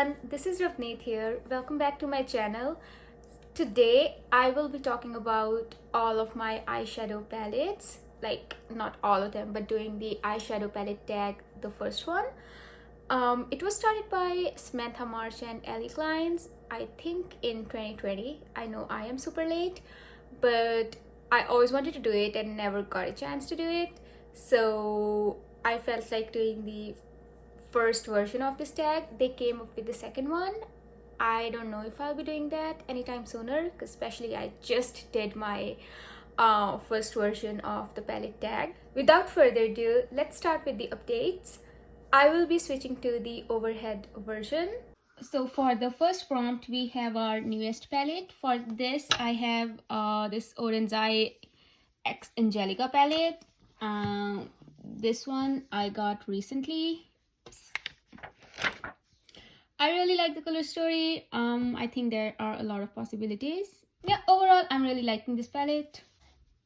everyone, this is Ravneet here. Welcome back to my channel. Today I will be talking about all of my eyeshadow palettes, like not all of them, but doing the eyeshadow palette tag, the first one. It was started by Samantha and Allie Glines, I think in 2020. I know I am super late, but I always wanted to do it and never got a chance to do it. So I felt like doing the first version of this tag. They came up with the second one. I don't know if I'll be doing that anytime sooner, because especially I just did my first version of the palette tag. Without further ado, let's start with the updates. I will be switching to the overhead version. So for the first prompt, we have our newest palette. For this, I have this Orange Eye X Angelica palette. This one I got recently. I really like the color story. I think there are a lot of possibilities. Yeah, overall, I'm really liking this palette.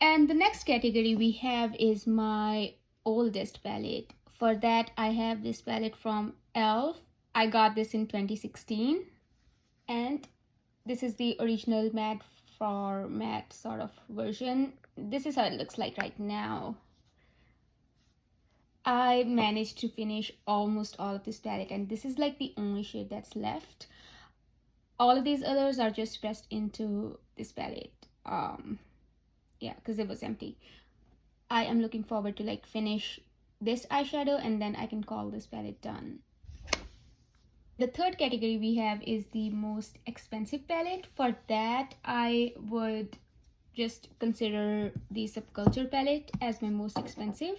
And the next category we have is my oldest palette. For that, I have this palette from e.l.f. I got this in 2016. And this is the original matte for matte sort of version. This is how it looks like right now. I managed to finish almost all of this palette, and this is like the only shade that's left. All of these others are just pressed into this palette. Yeah, because it was empty. I am looking forward to like finish this eyeshadow and then I can call this palette done. The third category we have is the most expensive palette. For that, I would just consider the Subculture palette as my most expensive,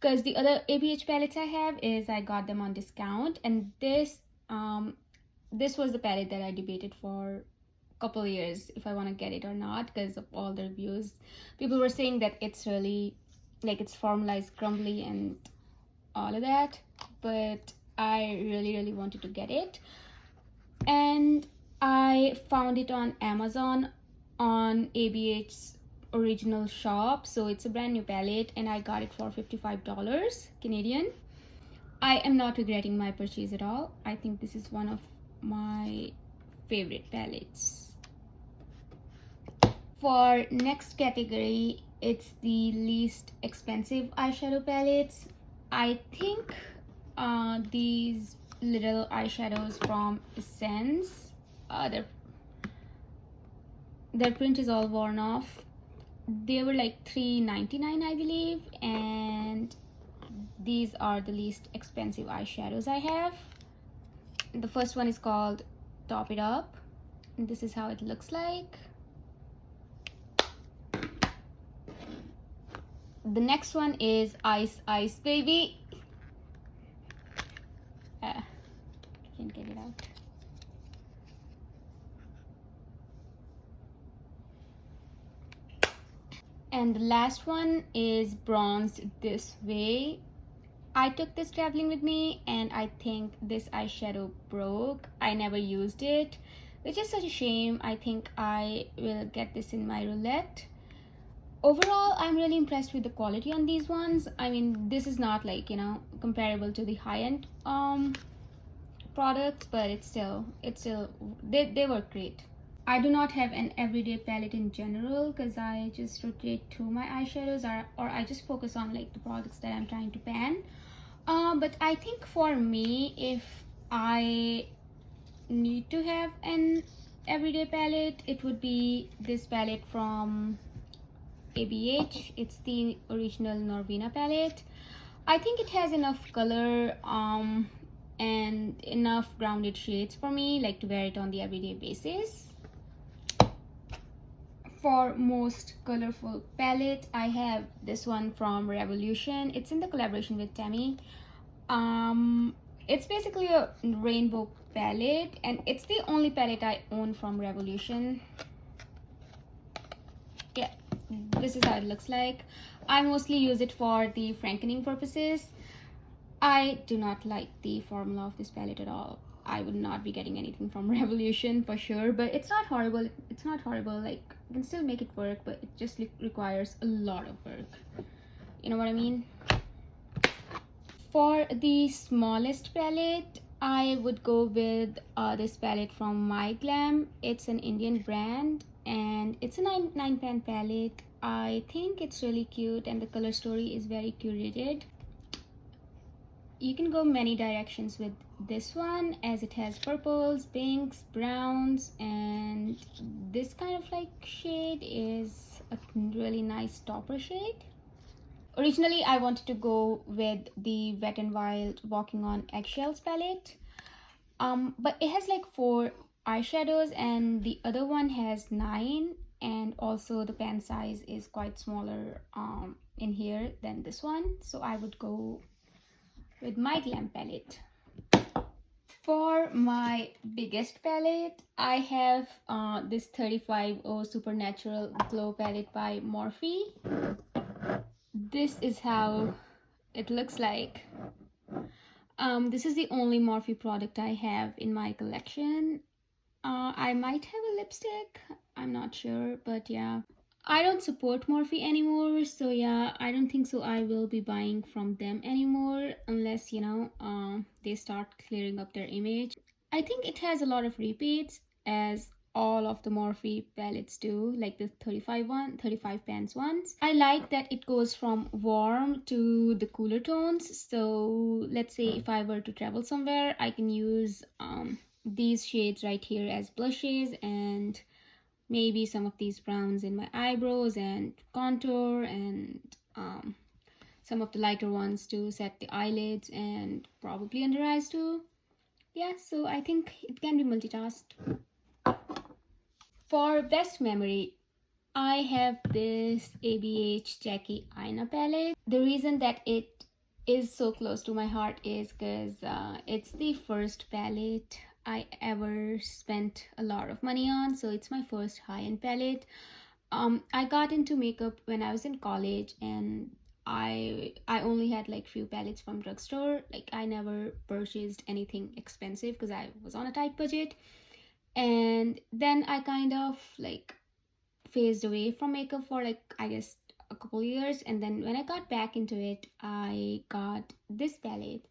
because the other ABH palettes I have is I got them on discount, and this was the palette that I debated for a couple years if I want to get it or not, because of all the reviews. People were saying that it's really like it's formalized crumbly and all of that, but I really wanted to get it, and I found it on Amazon on ABH's original shop. So it's a brand new palette and I got it for $55 Canadian. I am not regretting my purchase at all. I think this is one of my favorite palettes. For next category, it's the least expensive eyeshadow palettes. I think these little eyeshadows from Essence, their print is all worn off. They were like $3.99 I believe, and these are the least expensive eyeshadows I have. The first one is called Top It Up, and this is how it looks like. The next one is Ice Ice Baby. Can't get it out. And the last one is Bronzed This Way. I took this traveling with me and I think this eyeshadow broke. I never used it, which is such a shame. I think I will get this in my roulette. Overall, I'm really impressed with the quality on these ones. I mean, this is not like, you know, comparable to the high-end products, but it's still they work great. I do not have an everyday palette in general, because I just rotate through my eyeshadows, or I just focus on like the products that I'm trying to pan. But I think for me, if I need to have an everyday palette, it would be this palette from ABH. It's the original Norvina palette. I think it has enough color and enough grounded shades for me, like to wear it on the everyday basis. For most colorful palette, I have this one from Revolution. It's in the collaboration with Tammy. It's basically a rainbow palette, and it's the only palette I own from Revolution. Yeah, this is how it looks like. I mostly use it for the frankening purposes. I do not like the formula of this palette at all. I would not be getting anything from Revolution for sure, but it's not horrible. It's not horrible. Like, you can still make it work, but it just requires a lot of work. You know what I mean? For the smallest palette, I would go with this palette from My Glam. It's an Indian brand and it's a 9 pan palette. I think it's really cute and the color story is very curated. You can go many directions with this one as it has purples, pinks, browns, and this kind of like shade is a really nice topper shade. Originally I wanted to go with the Wet n Wild Walking on Eggshells palette, but it has like 4 eyeshadows and the other one has 9, and also the pan size is quite smaller in here than this one, so I would go with my Glam palette. For my biggest palette, I have this 35O Supernatural Glow palette by Morphe. This is how it looks like. This is the only Morphe product I have in my collection. I might have a lipstick, I'm not sure, but yeah. I don't support Morphe anymore, so yeah, I don't think so I will be buying from them anymore unless, you know, they start clearing up their image. I think it has a lot of repeats, as all of the Morphe palettes do, like the 35 pans ones. I like that it goes from warm to the cooler tones. So let's say if I were to travel somewhere, I can use these shades right here as blushes, and maybe some of these browns in my eyebrows and contour, and some of the lighter ones to set the eyelids and probably under eyes too. Yeah, so I think it can be multitasked. For best memory, I have this ABH Jackie Aina palette. The reason that it is so close to my heart is because it's the first palette I ever spent a lot of money on. So it's my first high-end palette. I got into makeup when I was in college, and I only had like few palettes from drugstore. Like I never purchased anything expensive because I was on a tight budget. And then I kind of like phased away from makeup for like I guess a couple years, and then when I got back into it, I got this palette,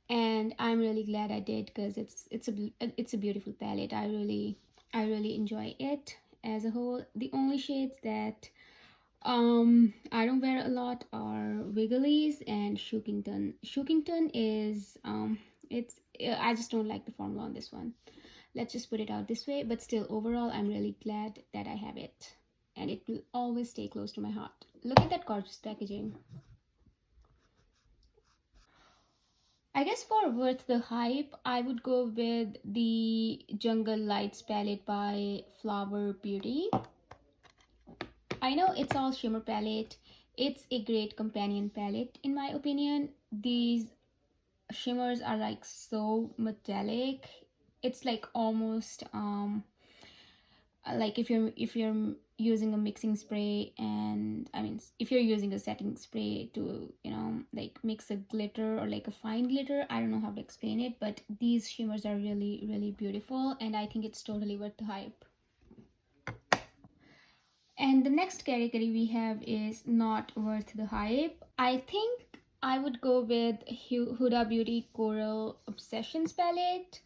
and I'm really glad I did because it's a beautiful palette. I really enjoy it as a whole. The only shades that I don't wear a lot are Wigglies and Shookington. Shookington is it's I just don't like the formula on this one. Let's just put it out this way, but still overall I'm really glad that I have it, and it will always stay close to my heart. Look at that gorgeous packaging. I guess for worth the hype, I would go with the Jungle Lights palette by Flower Beauty. I know it's all shimmer palette. It's a great companion palette in my opinion. These shimmers are like so metallic. It's like almost like if you're using a mixing spray, and I mean if you're using a setting spray to, you know, like mix a glitter or like a fine glitter, I don't know how to explain it, but these shimmers are really beautiful, and I think it's totally worth the hype. And the next category we have is not worth the hype. I think I would go with Huda Beauty Coral Obsessions palette.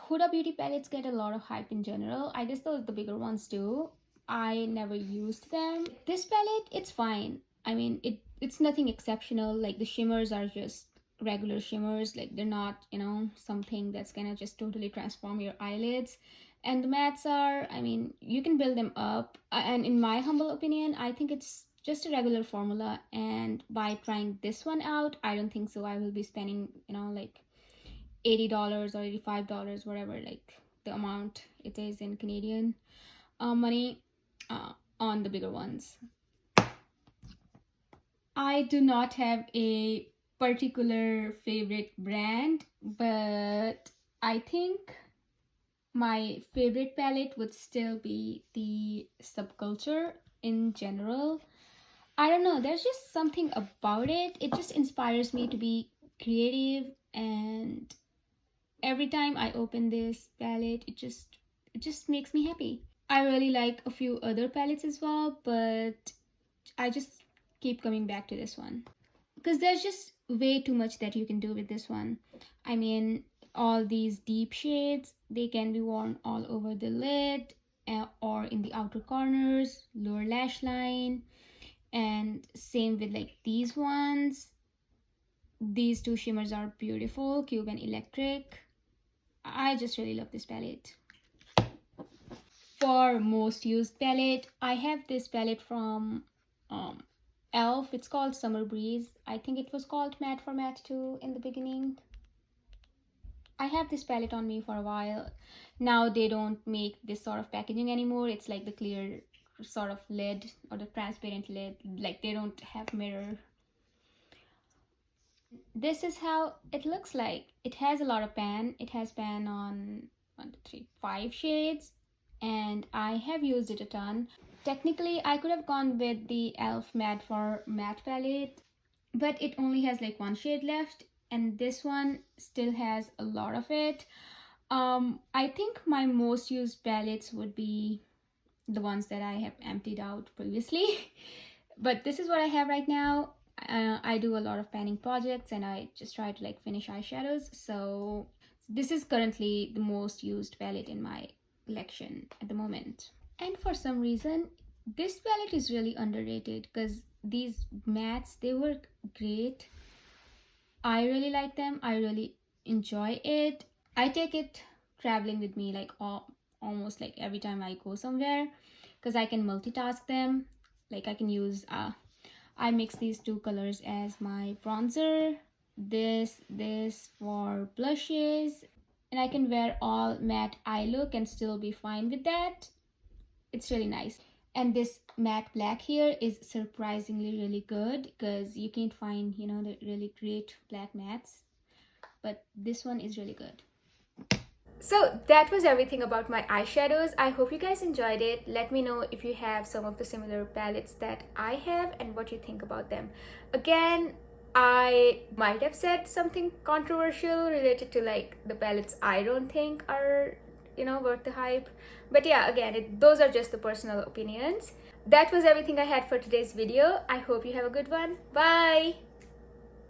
Huda Beauty palettes get a lot of hype in general. I guess the bigger ones do. I never used them. This palette, it's fine. I mean, it's nothing exceptional. Like the shimmers are just regular shimmers. Like they're not, you know, something that's gonna just totally transform your eyelids. And the mattes are, I mean, you can build them up. And in my humble opinion, I think it's just a regular formula. And by trying this one out, I don't think so I will be spending, you know, like $80 or $85, whatever like the amount it is in Canadian money, on the bigger ones. I do not have a particular favorite brand, but I think my favorite palette would still be the Subculture in general. I don't know, there's just something about it. It just inspires me to be creative, and every time I open this palette, it just makes me happy. I really like a few other palettes as well, but I just keep coming back to this one because there's just way too much that you can do with this one. I mean, all these deep shades. They can be worn all over the lid, or in the outer corners, lower lash line, and same with like these ones. These two shimmers are beautiful, Cube and Electric. I just really love this palette. For most used palette, I have this palette from Elf. It's called Summer Breeze. I think it was called Matte for Matte too in the beginning. I have this palette on me for a while. Now they don't make this sort of packaging anymore. It's like the clear sort of lid or the transparent lid. Like they don't have mirror. This is how it looks like. It has a lot of pan. It has pan on 1, 2, 3, 5 shades, and I have used it a ton. Technically, I could have gone with the Elf Matte for Matte palette, but it only has like 1 shade left, and this one still has a lot of it. I think my most used palettes would be the ones that I have emptied out previously. But this is what I have right now. I do a lot of panning projects and I just try to like finish eyeshadows. So this is currently the most used palette in my collection at the moment. And for some reason, this palette is really underrated because these mattes, they work great. I really like them. I really enjoy it. I take it traveling with me like almost like every time I go somewhere because I can multitask them. Like I can use I mix these two colors as my bronzer, this for blushes, and I can wear all matte eye look and still be fine with that. It's really nice. And this matte black here is surprisingly really good because you can't find, you know, the really great black mattes, but this one is really good. So that was everything about my eyeshadows. I hope you guys enjoyed it. Let me know if you have some of the similar palettes that I have and what you think about them. Again, I might have said something controversial related to like the palettes I don't think are, you know, worth the hype. But yeah, again, those are just the personal opinions. That was everything I had for today's video. I hope you have a good one. Bye!